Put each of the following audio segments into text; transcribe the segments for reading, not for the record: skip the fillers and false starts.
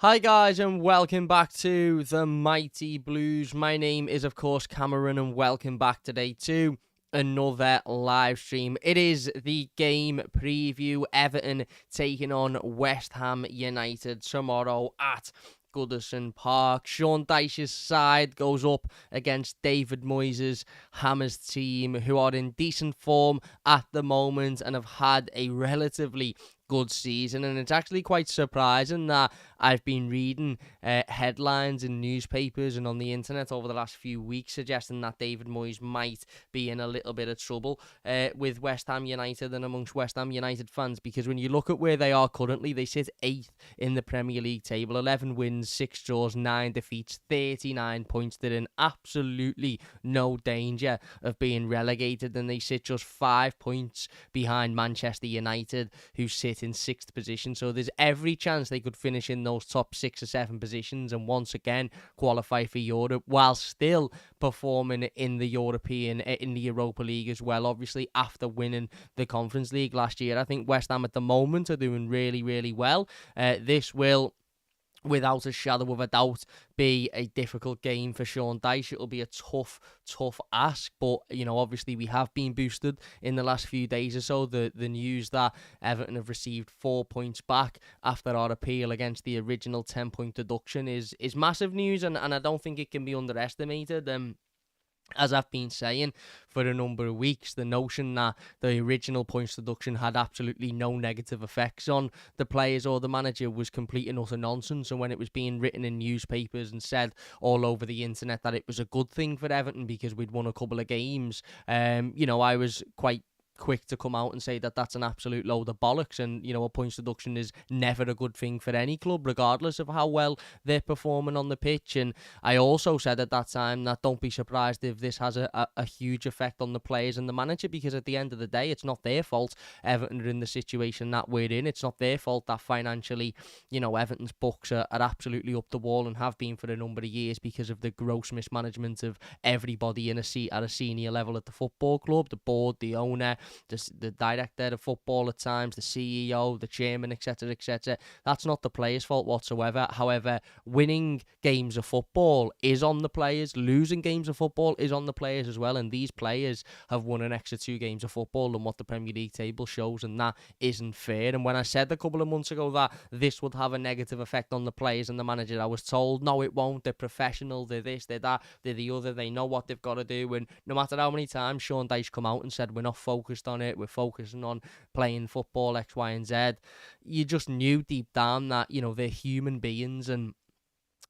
Hi guys and welcome back to the Mighty Blues. My name is of course Cameron and welcome back today to another live stream. It is the game preview. Everton taking on West Ham United tomorrow at Goodison Park. Sean Dyche's side goes up against David Moyes' Hammers team, who are in decent form at the moment and have had a relatively good season. And it's actually quite surprising that I've been reading headlines in newspapers and on the internet over the last few weeks suggesting that David Moyes might be in a little bit of trouble with West Ham United and amongst West Ham United fans, because when you look at where they are currently, they sit 8th in the Premier League table, 11 wins, 6 draws, 9 defeats, 39 points. They're in absolutely no danger of being relegated, and they sit just 5 points behind Manchester United, who sit in 6th position. So there's every chance they could finish in those top 6 or 7 positions and once again qualify for Europe while still performing in the Europa League as well, obviously after winning the Conference League last year. I think West Ham at the moment are doing really, really well. This will, without a shadow of a doubt, be a difficult game for Sean Dyche. It'll be a tough ask, but obviously we have been boosted in the last few days or so. The news that Everton have received 4 points back after our appeal against the original 10-point deduction is massive news, and I don't think it can be underestimated. As I've been saying for a number of weeks, the notion that the original points deduction had absolutely no negative effects on the players or the manager was complete and utter nonsense. And when it was being written in newspapers and said all over the internet that it was a good thing for Everton because we'd won a couple of games, I was quite quick to come out and say that that's an absolute load of bollocks, and a points deduction is never a good thing for any club regardless of how well they're performing on the pitch. And I also said at that time that don't be surprised if this has a huge effect on the players and the manager, because at the end of the day it's not their fault Everton are in the situation that we're in. It's not their fault that financially Everton's books are absolutely up the wall and have been for a number of years because of the gross mismanagement of everybody at a senior level at the football club, the board, the owner, the director of football at times, the CEO, the chairman, etc., etc. That's not the players' fault whatsoever. However, winning games of football is on the players. Losing games of football is on the players as well. And these players have won an extra 2 games of football than what the Premier League table shows, and that isn't fair. And when I said a couple of months ago that this would have a negative effect on the players and the manager, I was told, no, it won't. They're professional. They're this, they're that, they're the other. They know what they've got to do. And no matter how many times Sean Dyche come out and said we're not focused on it, we're focusing on playing football X, Y, and Z, you just knew deep down that they're human beings. And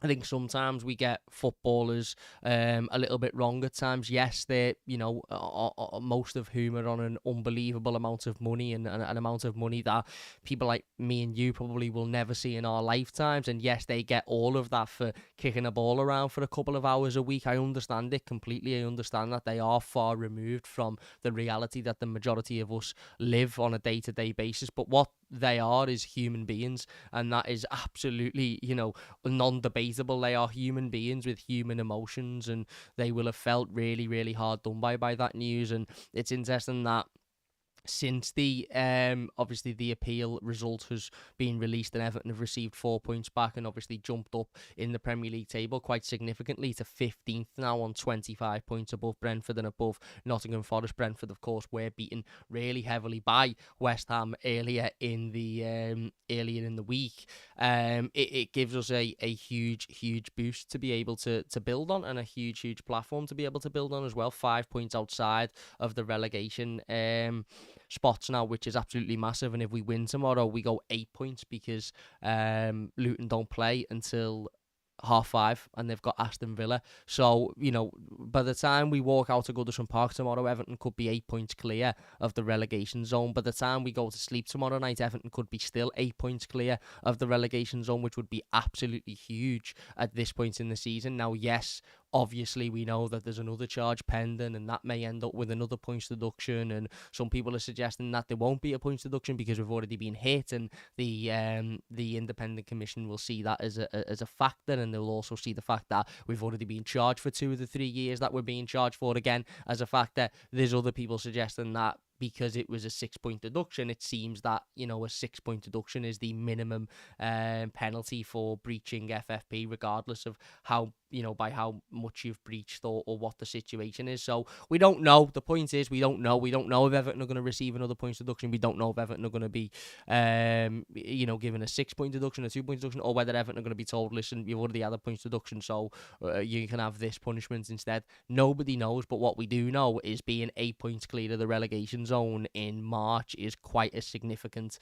I think sometimes we get footballers a little bit wrong at times. Yes, they're, most of whom are on an unbelievable amount of money, and an amount of money that people like me and you probably will never see in our lifetimes. And yes, they get all of that for kicking a ball around for a couple of hours a week. I understand it completely. I understand that they are far removed from the reality that the majority of us live on a day-to-day basis. But what they are is human beings, and that is absolutely, non-debatable. They are human beings with human emotions, and they will have felt really, really hard done by that news. And it's interesting that since the obviously the appeal result has been released and Everton have received 4 points back and obviously jumped up in the Premier League table quite significantly to 15th now on 25 points above Brentford and above Nottingham Forest. Brentford, of course, were beaten really heavily by West Ham earlier in the week. It gives us a huge boost to be able to build on, and a huge platform to be able to build on as well. 5 points outside of the relegation spots now, which is absolutely massive. And if we win tomorrow, we go 8 points, because Luton don't play until 5:30 and they've got Aston Villa. So by the time we walk out to Goodison Park tomorrow, Everton could be 8 points clear of the relegation zone. By the time we go to sleep tomorrow night, Everton could be still 8 points clear of the relegation zone, which would be absolutely huge at this point in the season. Now, yes, obviously we know that there's another charge pending, and that may end up with another points deduction, and some people are suggesting that there won't be a points deduction because we've already been hit, and the independent commission will see that as a factor, and they'll also see the fact that we've already been charged for 2 of the 3 years that we're being charged for again as a factor. There's other people suggesting that because it was a 6-point deduction, it seems that, a 6-point deduction is the minimum penalty for breaching FFP, regardless of how, by how much you've breached or what the situation is. So we don't know. The point is, we don't know. We don't know if Everton are going to receive another points deduction. We don't know if Everton are going to be, given a 6-point deduction, a 2-point deduction, or whether Everton are going to be told, listen, you've already had a points deduction, so you can have this punishment instead. Nobody knows, but what we do know is being 8 points clear of the relegation zone in March is quite a significant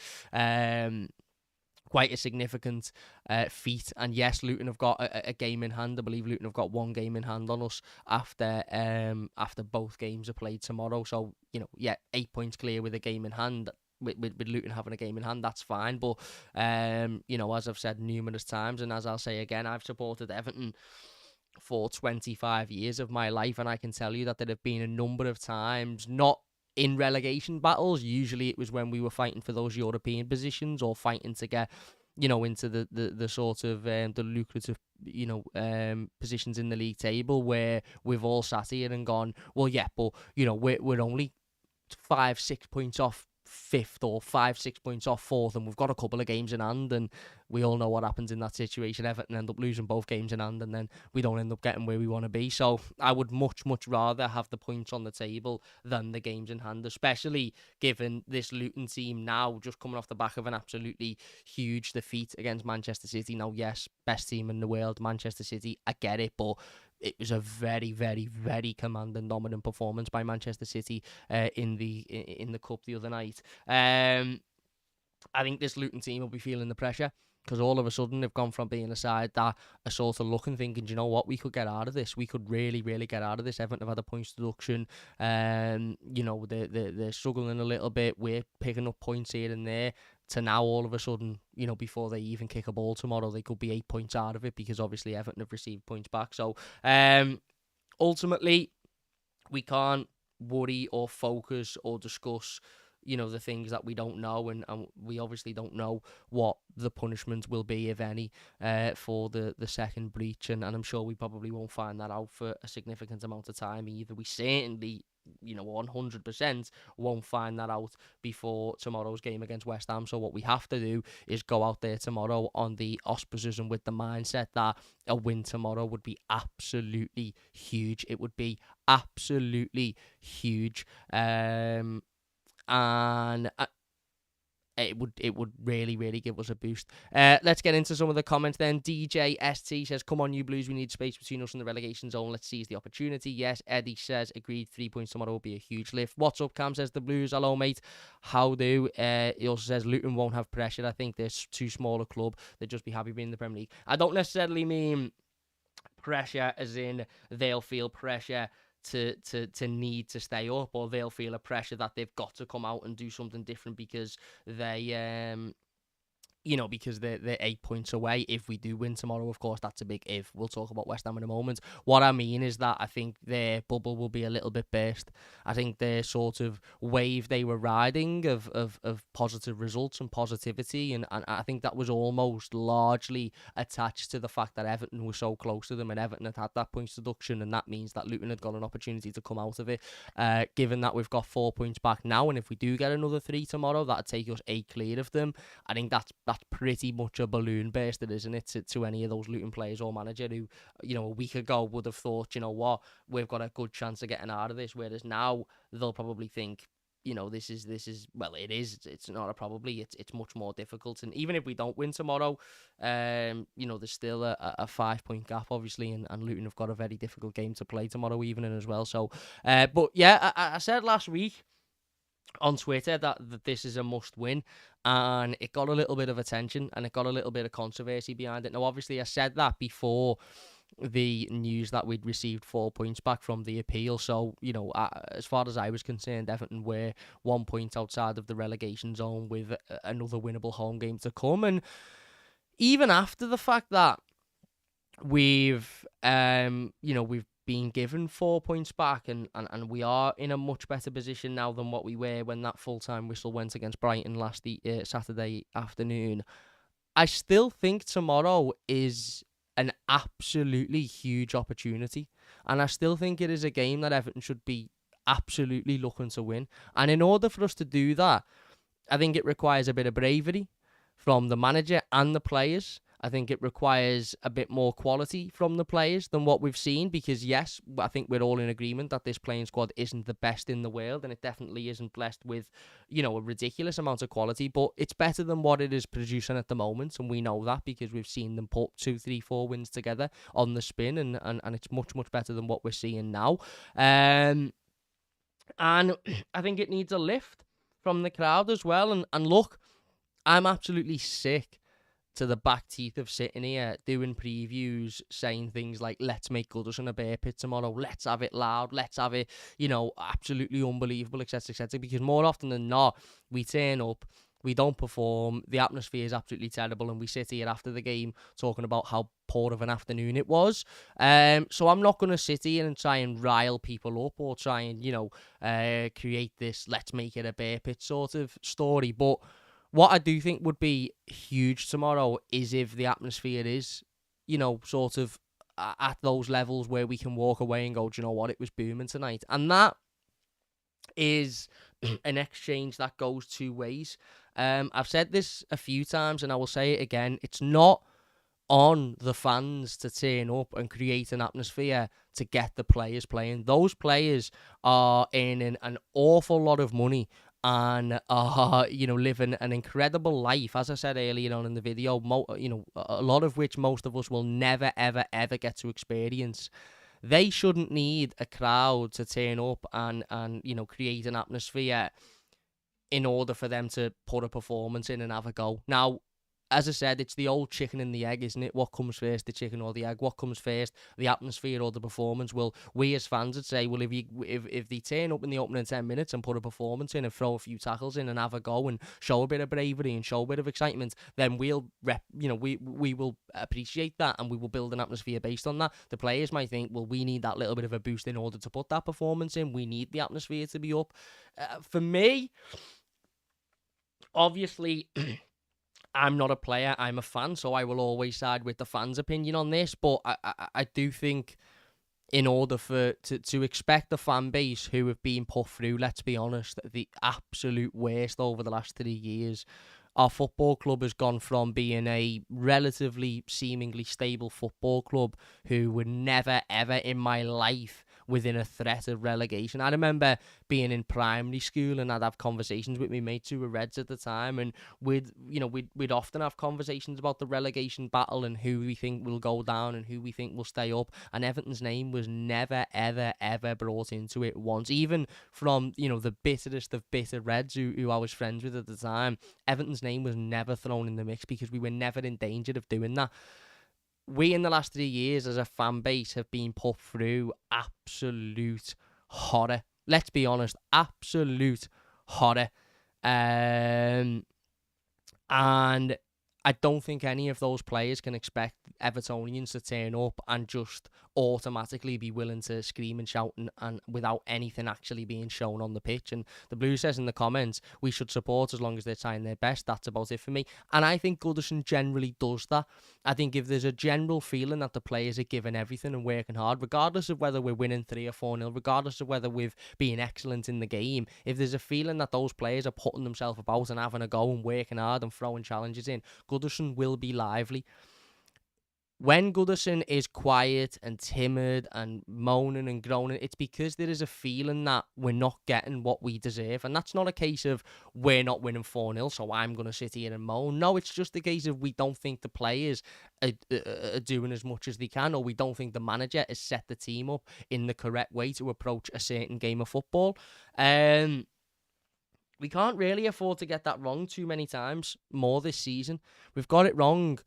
feat. And yes, Luton have got a game in hand. I believe Luton have got 1 game in hand on us after both games are played tomorrow. So 8 points clear with a game in hand. With Luton having a game in hand, that's fine. But as I've said numerous times, and as I'll say again, I've supported Everton for 25 years of my life, and I can tell you that there have been a number of times, not in relegation battles. Usually it was when we were fighting for those European positions or fighting to get, into the sort of the lucrative, positions in the league table, where we've all sat here and gone, well, yeah, but, we're only 5-6 points off 5th or 5-6 points off 4th, and we've got a couple of games in hand, and we all know what happens in that situation. Everton end up losing both games in hand, and then we don't end up getting where we want to be. So I would much rather have the points on the table than the games in hand, especially given this Luton team now just coming off the back of an absolutely huge defeat against Manchester City. Now, yes, best team in the world, Manchester City, I get it, but it was a very, very, very commanding, dominant performance by Manchester City in the cup the other night. I think this Luton team will be feeling the pressure, because all of a sudden they've gone from being a side that are sort of looking, thinking, do you know what, we could get out of this. We could really, really get out of this. Everton have had a points deduction. They're struggling a little bit. We're picking up points here and there. To now, all of a sudden, before they even kick a ball tomorrow, they could be 8 points out of it, because obviously Everton have received points back. So ultimately, we can't worry or focus or discuss the things that we don't know, and we obviously don't know what the punishment will be, if any, for the second breach, and I'm sure we probably won't find that out for a significant amount of time either. We certainly 100% won't find that out before tomorrow's game against West Ham. So what we have to do is go out there tomorrow on the auspices and with the mindset that a win tomorrow would be absolutely huge. It would be absolutely huge. And it would really, really give us a boost. Let's get into some of the comments then. DJ ST says, come on, you Blues, we need space between us and the relegation zone. Let's seize the opportunity. Yes, Eddie says, agreed, 3 points tomorrow will be a huge lift. What's up, Cam, says the Blues. Hello, mate. How do? He also says, Luton won't have pressure. I think they're too small a club. They'd just be happy being in the Premier League. I don't necessarily mean pressure as in they'll feel pressure to need to stay up, or they'll feel a pressure that they've got to come out and do something different because they because they're 8 points away. If we do win tomorrow, of course, that's a big if. We'll talk about West Ham in a moment. What I mean is that I think their bubble will be a little bit burst. I think their sort of wave they were riding of positive results and positivity, and I think that was almost largely attached to the fact that Everton was so close to them, and Everton had that points deduction, and that means that Luton had got an opportunity to come out of it. Given that we've got 4 points back now, and if we do get another 3 tomorrow, that'd take us 8 clear of them. I think that's pretty much a balloon burster, isn't it, to any of those Luton players or manager who, a week ago would have thought, we've got a good chance of getting out of this, whereas now they'll probably think, this is well, it's not a probably, it's much more difficult. And even if we don't win tomorrow, there's still a 5 point gap, obviously, and Luton have got a very difficult game to play tomorrow evening as well. So, but yeah, I said last week on Twitter that this is a must win, and it got a little bit of attention and it got a little bit of controversy behind it. Now, obviously, I said that before the news that we'd received 4 points back from the appeal. So, as far as I was concerned, Everton were 1 point outside of the relegation zone with another winnable home game to come. And even after the fact that we've been given 4 points back, and we are in a much better position now than what we were when that full-time whistle went against Brighton last Saturday afternoon. I still think tomorrow is an absolutely huge opportunity, and I still think it is a game that Everton should be absolutely looking to win. And in order for us to do that, I think it requires a bit of bravery from the manager and the players. I think it requires a bit more quality from the players than what we've seen because, yes, I think we're all in agreement that this playing squad isn't the best in the world and it definitely isn't blessed with, a ridiculous amount of quality, but it's better than what it is producing at the moment, and we know that because we've seen them put 2, 3, 4 wins together on the spin, and it's much, much better than what we're seeing now. And I think it needs a lift from the crowd as well, and look, I'm absolutely sick to the back teeth of sitting here doing previews saying things like, let's make Goodison a bear pit tomorrow, let's have it loud, let's have it, absolutely unbelievable, etc., etc., because more often than not, we turn up, we don't perform, the atmosphere is absolutely terrible, and we sit here after the game talking about how poor of an afternoon it was. So I'm not going to sit here and try and rile people up or try and, create this let's make it a bear pit sort of story, but what I do think would be huge tomorrow is if the atmosphere is, sort of at those levels where we can walk away and go, do you know what, it was booming tonight. And that is an exchange that goes two ways. I've said this a few times and I will say it again. It's not on the fans to turn up and create an atmosphere to get the players playing. Those players are earning an awful lot of money and are, living an incredible life, as I said earlier on in the video, a lot of which most of us will never, ever, ever get to experience. They shouldn't need a crowd to turn up and create an atmosphere in order for them to put a performance in and have a go. Now, as I said, it's the old chicken and the egg, isn't it? What comes first, the chicken or the egg? What comes first, the atmosphere or the performance? Well, we as fans would say, well, if they turn up in the opening 10 minutes and put a performance in and throw a few tackles in and have a go and show a bit of bravery and show a bit of excitement, then we will appreciate that and we will build an atmosphere based on that. The players might think, well, we need that little bit of a boost in order to put that performance in. We need the atmosphere to be up. For me, obviously, I'm not a player, I'm a fan, so I will always side with the fans' opinion on this, but I do think in order to expect the fan base who have been put through, let's be honest, the absolute worst over the last 3 years, our football club has gone from being a relatively seemingly stable football club who were never, ever in my life within a threat of relegation. I remember being in primary school and I'd have conversations with my mates who were Reds at the time, and we'd often have conversations about the relegation battle and who we think will go down and who we think will stay up, and Everton's name was never, ever, ever brought into it once. Even from, the bitterest of bitter Reds who I was friends with at the time, Everton's name was never thrown in the mix because we were never in danger of doing that. We, in the last 3 years, as a fan base, have been put through absolute horror. Let's be honest, absolute horror. And I don't think any of those players can expect Evertonians to turn up and just automatically be willing to scream and shout and without anything actually being shown on the pitch. And the Blues says in the comments, we should support as long as they're trying their best. That's about it for me. And I think Goodison generally does that. I think if there's a general feeling that the players are giving everything and working hard, regardless of whether we're winning 3 or 4-0, regardless of whether we've been excellent in the game, if there's a feeling that those players are putting themselves about and having a go and working hard and throwing challenges in, Goodison will be lively. When Goodison is quiet and timid and moaning and groaning, it's because there is a feeling that we're not getting what we deserve. And that's not a case of we're not winning 4-0, so I'm going to sit here and moan. No, it's just a case of we don't think the players are doing as much as they can, or we don't think the manager has set the team up in the correct way to approach a certain game of football. We can't really afford to get that wrong too many times more this season. We've got it wrong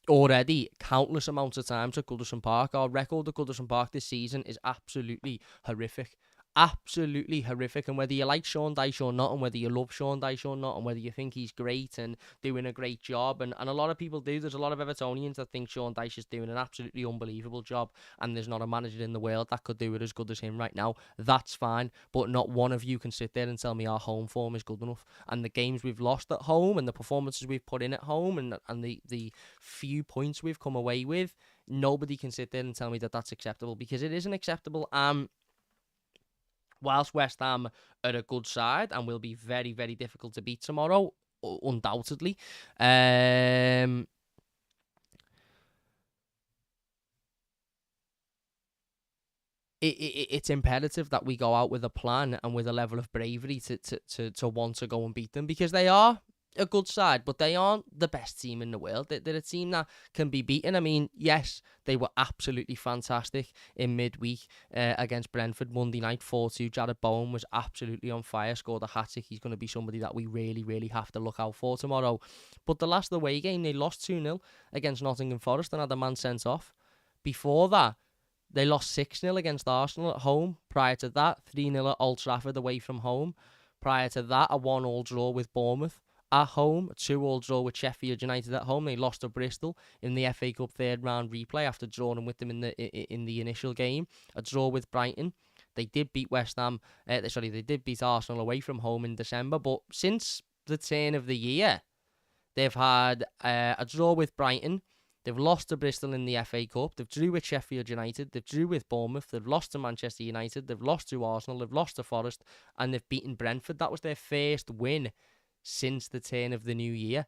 already countless amounts of times at Goodison Park. Our record at Goodison Park this season is absolutely horrific. Absolutely horrific. And whether you like Sean Dyche or not, and whether you love Sean Dyche or not, and whether you think he's great and doing a great job, and a lot of people do, there's a lot of Evertonians that think Sean Dyche is doing an absolutely unbelievable job, and there's not a manager in the world that could do it as good as him right now. That's fine, but not one of you can sit there and tell me our home form is good enough. And the games we've lost at home and the performances we've put in at home and the few points we've come away with, nobody can sit there and tell me that that's acceptable, because it isn't acceptable. whilst West Ham are a good side and will be very, very difficult to beat tomorrow, undoubtedly. It's imperative that we go out with a plan and with a level of bravery to want to go and beat them, because they are a good side, but they aren't the best team in the world. They're a team that can be beaten. I mean, yes, they were absolutely fantastic in midweek against Brentford Monday night, 4-2. Jared Bowen was absolutely on fire, scored a hat-trick. He's going to be somebody that we really, really have to look out for tomorrow. But the last away game, they lost 2-0 against Nottingham Forest and had a man sent off. Before that, they lost 6-0 against Arsenal at home. Prior to that, 3-0 at Old Trafford away from home. Prior to that, a 1-1 draw with Bournemouth at home, a 2-2 draw with Sheffield United at home. They lost to Bristol in the FA Cup third round replay after drawing with them in the initial game. A draw with Brighton. They did beat West Ham. They did beat Arsenal away from home in December. But since the turn of the year, they've had a draw with Brighton. They've lost to Bristol in the FA Cup. They've drew with Sheffield United. They've drew with Bournemouth. They've lost to Manchester United. They've lost to Arsenal. They've lost to Forest. And they've beaten Brentford. That was their first win since the turn of the new year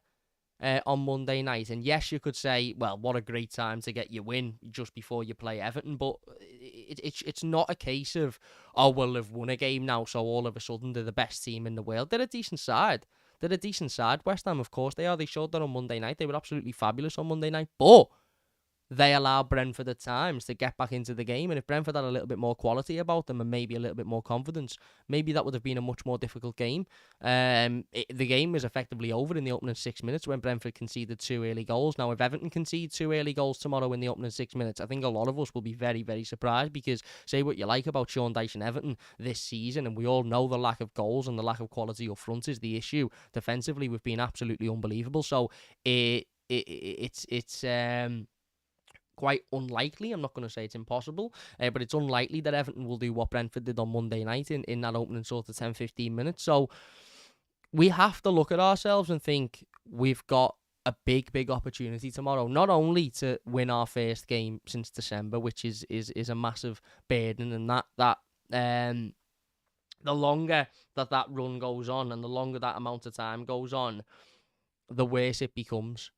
on Monday night. And yes, you could say, well, what a great time to get your win just before you play Everton. But it's not a case of, oh, well, they've won a game now, so all of a sudden they're the best team in the world. They're a decent side. They're a decent side. West Ham, of course, they are. They showed that on Monday night. They were absolutely fabulous on Monday night. But they allowed Brentford at times to get back into the game. And if Brentford had a little bit more quality about them and maybe a little bit more confidence, maybe that would have been a much more difficult game. The game was effectively over in the opening 6 minutes when Brentford conceded 2 early goals. Now, if Everton concede 2 early goals tomorrow in the opening 6 minutes, I think a lot of us will be very, very surprised, because say what you like about Sean Dyche and Everton this season, and we all know the lack of goals and the lack of quality up front is the issue. Defensively, we've been absolutely unbelievable. So it's quite unlikely. I'm not going to say it's impossible, but it's unlikely that Everton will do what Brentford did on Monday night in that opening sort of 10-15 minutes. So we have to look at ourselves and think we've got a big, big opportunity tomorrow, not only to win our first game since December, which is a massive burden, and that the longer that run goes on and the longer that amount of time goes on, the worse it becomes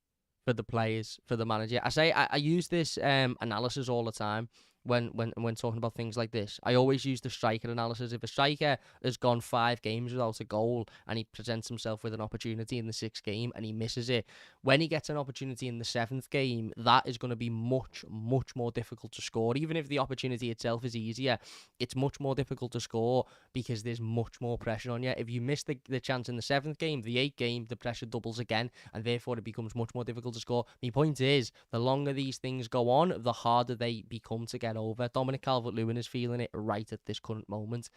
for the players, for the manager. I use this analysis all the time when talking about things like this. I always use the striker analysis. If a striker has gone 5 games without a goal and he presents himself with an opportunity in the 6th game and he misses it, when he gets an opportunity in the 7th game, that is going to be much, much more difficult to score. Even if the opportunity itself is easier, it's much more difficult to score because there's much more pressure on you. If you miss the chance in the 7th game, the 8th game, the pressure doubles again, and therefore it becomes much more difficult to score. My point is, the longer these things go on, the harder they become to get over. Dominic Calvert-Lewin is feeling it right at this current moment.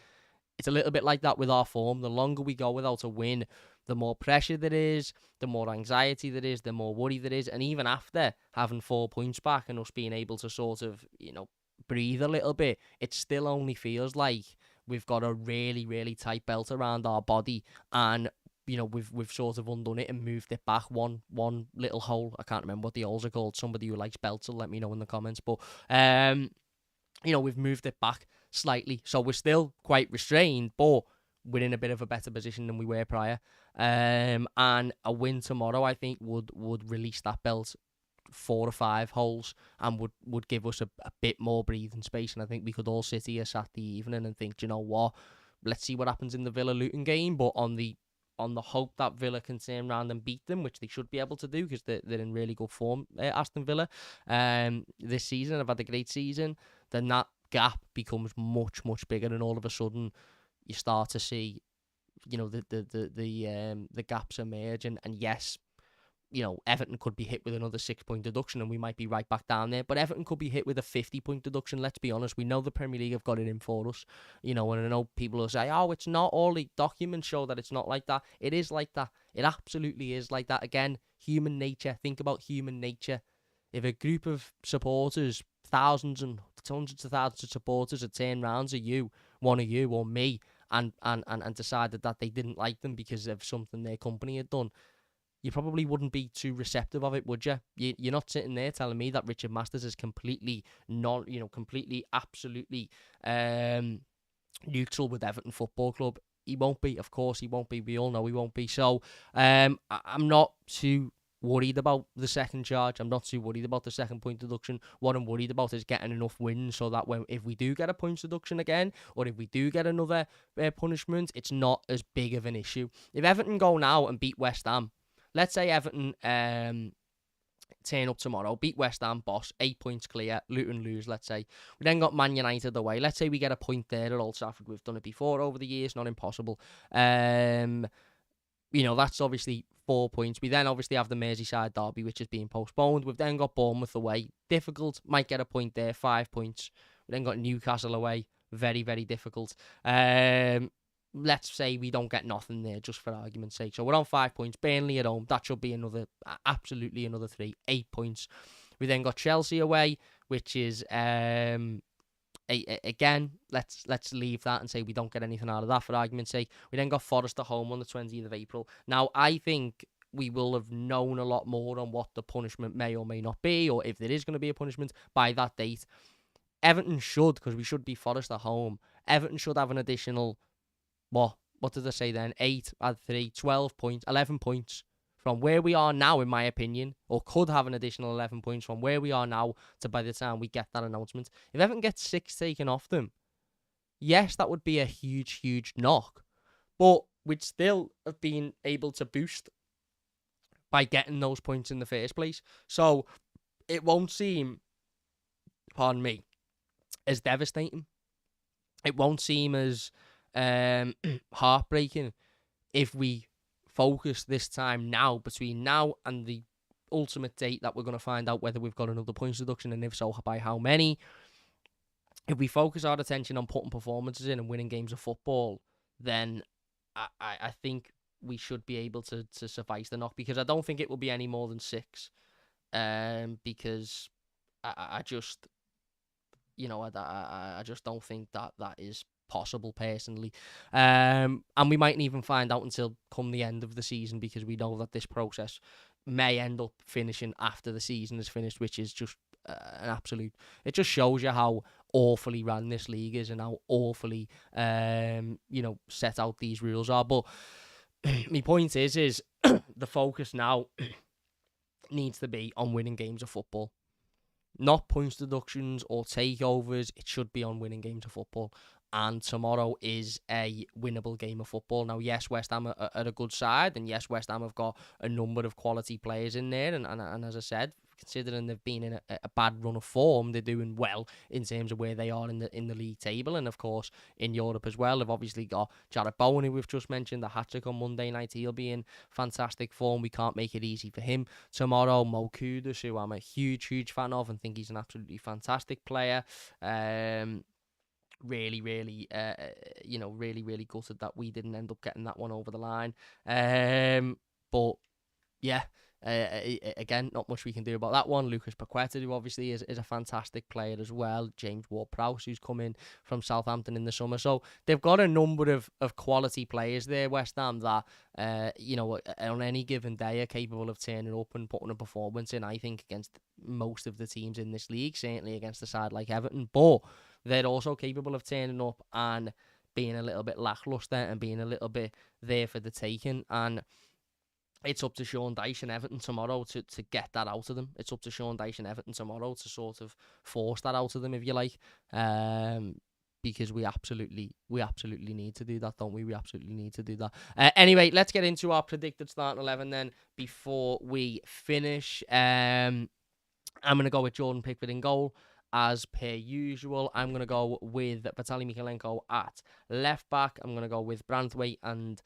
It's a little bit like that with our form. The longer we go without a win, the more pressure there is, the more anxiety there is, the more worry there is. And even after having 4 points back and us being able to sort of, breathe a little bit, it still only feels like we've got a really, really tight belt around our body, and we've sort of undone it and moved it back one little hole. I can't remember what the holes are called. Somebody who likes belts will let me know in the comments. But we've moved it back slightly, so we're still quite restrained, but we're in a bit of a better position than we were prior. And a win tomorrow, I think, would release that belt 4 or 5 holes and would give us a bit more breathing space. And I think we could all sit here Saturday evening and think, do you know what? Let's see what happens in the Villa-Luton game, but on the hope that Villa can turn around and beat them, which they should be able to do because they're in really good form, Aston Villa, this season. Have had a great season. Then that gap becomes much, much bigger, and all of a sudden you start to see, the gaps emerge. And yes, Everton could be hit with another 6-point deduction and we might be right back down there. But Everton could be hit with a 50-point deduction, let's be honest. We know the Premier League have got it in for us. And I know people will say, oh, it's not. All the documents show that it's not like that. It is like that. It absolutely is like that. Again, human nature. Think about human nature. If a group of supporters, thousands and hundreds of thousands of supporters had turned round to you, one of you or me, and decided that they didn't like them because of something their company had done, you probably wouldn't be too receptive of it, would you? You're not sitting there telling me that Richard Masters is completely, absolutely neutral with Everton Football Club. He won't be, of course he won't be. We all know he won't be. So I'm not too worried about the second charge. I'm not too worried about the second point deduction. What I'm worried about is getting enough wins so that if we do get a points deduction again, or if we do get another punishment, it's not as big of an issue. If Everton go now and beat West Ham, let's say Everton turn up tomorrow, beat West Ham, boss, 8 points clear, Luton lose, let's say. We then got Man United away. Let's say we get a point there at Old Trafford. We've done it before over the years, not impossible. That's obviously 4 points. We then obviously have the Merseyside derby, which is being postponed. We've then got Bournemouth away. Difficult, might get a point there, 5 points. We then got Newcastle away. Very, very difficult. Let's say we don't get nothing there, just for argument's sake. So we're on 5 points. Burnley at home. That should be absolutely another 3. 8 points. We then got Chelsea away, which is again, let's leave that and say we don't get anything out of that for argument's sake. We then got Forest at home on the 20th of April. Now, I think we will have known a lot more on what the punishment may or may not be, or if there is going to be a punishment by that date. Everton should, because we should be Forest at home. Everton should have an additional, what did I say then? 8, add 3, 12 points, 11 points from where we are now, in my opinion, or could have an additional 11 points from where we are now to by the time we get that announcement. If Everton gets 6 taken off them, yes, that would be a huge, huge knock, but we'd still have been able to boost by getting those points in the first place. So it won't seem, pardon me, as devastating. It won't seem as heartbreaking if we focus this time now, between now and the ultimate date that we're going to find out whether we've got another points deduction, and if so, by how many. If we focus our attention on putting performances in and winning games of football, then I think we should be able to suffice the knock, because I don't think it will be any more than 6, because I just, I just don't think that is possible personally, and we mightn't even find out until come the end of the season, because we know that this process may end up finishing after the season is finished, which is just an absolute, it just shows you how awfully ran this league is and how awfully set out these rules are. But my point is the focus now needs to be on winning games of football, not points deductions or takeovers. It should be on winning games of football. And tomorrow is a winnable game of football. Now, yes, West Ham are a good side, and yes, West Ham have got a number of quality players in there. And as I said, considering they've been in a bad run of form, they're doing well in terms of where they are in the league table, and of course in Europe as well. They've obviously got Jarrett Bowen, who we've just mentioned, the hat-trick on Monday night. He'll be in fantastic form. We can't make it easy for him tomorrow. Mo Kudus, who I'm a huge, huge fan of and think he's an absolutely fantastic player. Really, really, really gutted that we didn't end up getting that one over the line. But yeah, again, not much we can do about that one. Lucas Paqueta, who obviously is a fantastic player as well. James Ward-Prowse, who's come in from Southampton in the summer. So they've got a number of quality players there, West Ham, that on any given day are capable of turning up and putting a performance in, I think, against most of the teams in this league, certainly against a side like Everton. But they're also capable of turning up and being a little bit lackluster and being a little bit there for the taking. And it's up to Sean Dyche and Everton tomorrow to get that out of them. It's up to Sean Dyche and Everton tomorrow to sort of force that out of them, if you like. Because we absolutely need to do that, don't we? We absolutely need to do that. Anyway, let's get into our predicted starting 11 then before we finish. I'm going to go with Jordan Pickford in goal. As per usual, I'm going to go with Vitaly Mykolenko at left back. I'm going to go with Branthwaite and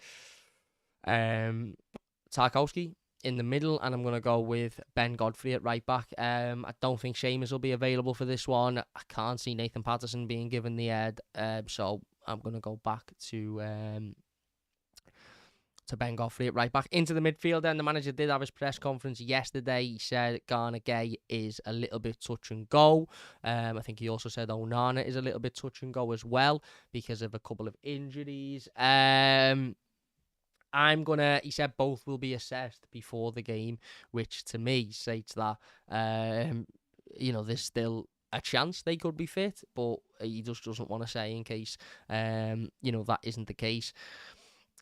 Tarkowski in the middle, and I'm going to go with Ben Godfrey at right back. I don't think Seamus will be available for this one. I can't see Nathan Patterson being given the head, so I'm going to go back to Ben Godfrey at right back. Into the midfield then, the manager did have his press conference yesterday. He said Gana Gueye is a little bit touch and go. I think he also said Onana is a little bit touch and go as well because of a couple of injuries. He said both will be assessed before the game, which to me states that, there's still a chance they could be fit, but he just doesn't want to say in case, that isn't the case.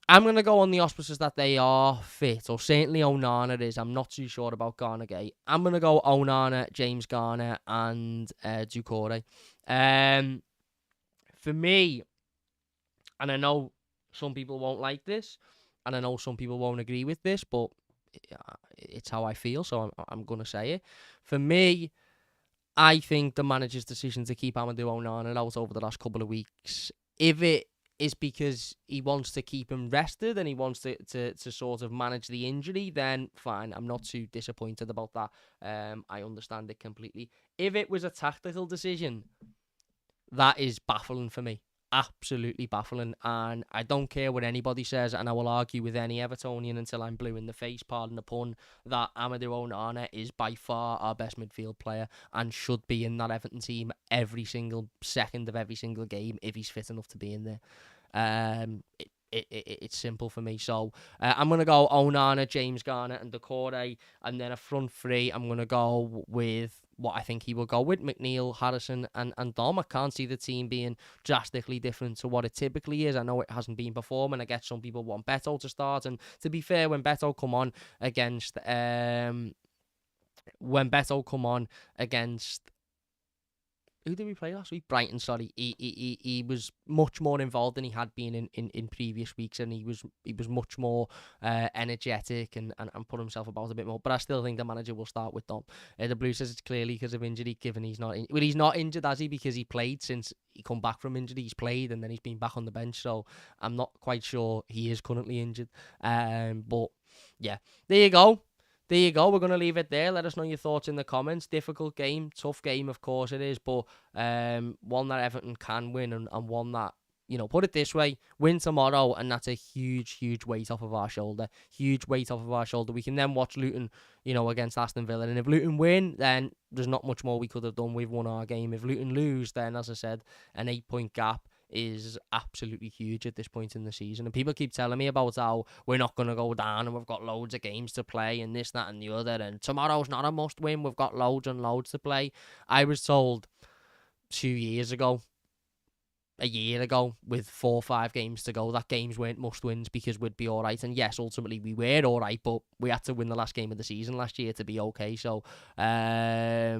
I'm going to go on the auspices that they are fit, or certainly Onana is. I'm not too sure about Garner-Gate. I'm going to go Onana, James Garner, and Doucouré. For me, and I know some people won't like this, and I know some people won't agree with this, but it's how I feel, so I'm going to say it. For me, I think the manager's decision to keep Amadou Onana out over the last couple of weeks, if it is because he wants to keep him rested and he wants to sort of manage the injury, then fine. I'm not too disappointed about that. I understand it completely. If it was a tactical decision, that is baffling for me. Absolutely baffling. And I don't care what anybody says, and I will argue with any Evertonian until I'm blue in the face, pardon the pun, that Amadou Onana is by far our best midfield player and should be in that Everton team every single second of every single game if he's fit enough to be in there. It's simple for me. So I'm going to go Onana, James Garner, and Doucouré. And then a front three, I'm going to go with what I think he will go with: McNeil, Harrison, and Dom. I can't see the team being drastically different to what it typically is. I know it hasn't been performing. I guess some people want Beto to start. And to be fair, when Beto come on against... who did we play last week? Brighton, sorry. He was much more involved than he had been in previous weeks, and he was much more energetic and put himself about a bit more. But I still think the manager will start with Dom. The Blues says it's clearly because of injury, given he's not he's not injured, has he? Because he played since he come back from injury. He's played and then he's been back on the bench, so I'm not quite sure he is currently injured. But yeah, there you go. We're going to leave it there. Let us know your thoughts in the comments. Difficult game, tough game, of course it is, but one that Everton can win and one that, put it this way, win tomorrow, and that's a huge, huge weight off of our shoulder. Huge weight off of our shoulder. We can then watch Luton, against Aston Villa, and if Luton win, then there's not much more we could have done. We've won our game. If Luton lose, then, as I said, an 8-point gap is absolutely huge at this point in the season. And people keep telling me about how we're not going to go down and we've got loads of games to play and this, that and the other, and tomorrow's not a must win, we've got loads and loads to play. I was told 2 years ago, a year ago, with 4 or 5 games to go, that games weren't must wins because we'd be alright. And yes, ultimately we were alright, but we had to win the last game of the season last year to be okay. So yeah,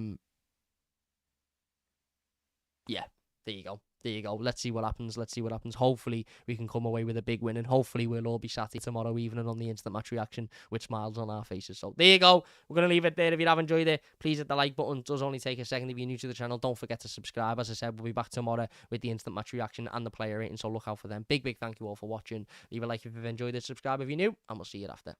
there you go. Let's see what happens. Hopefully we can come away with a big win, and hopefully we'll all be sat here tomorrow evening on the instant match reaction with smiles on our faces. So there you go. We're going to leave it there. If you have enjoyed it, please hit the like button. It does only take a second. If you're new to the channel, don't forget to subscribe. As I said, we'll be back tomorrow with the instant match reaction and the player rating, so look out for them. Big thank you all for watching. Leave a like if you've enjoyed it, subscribe if you're new, and we'll see you after.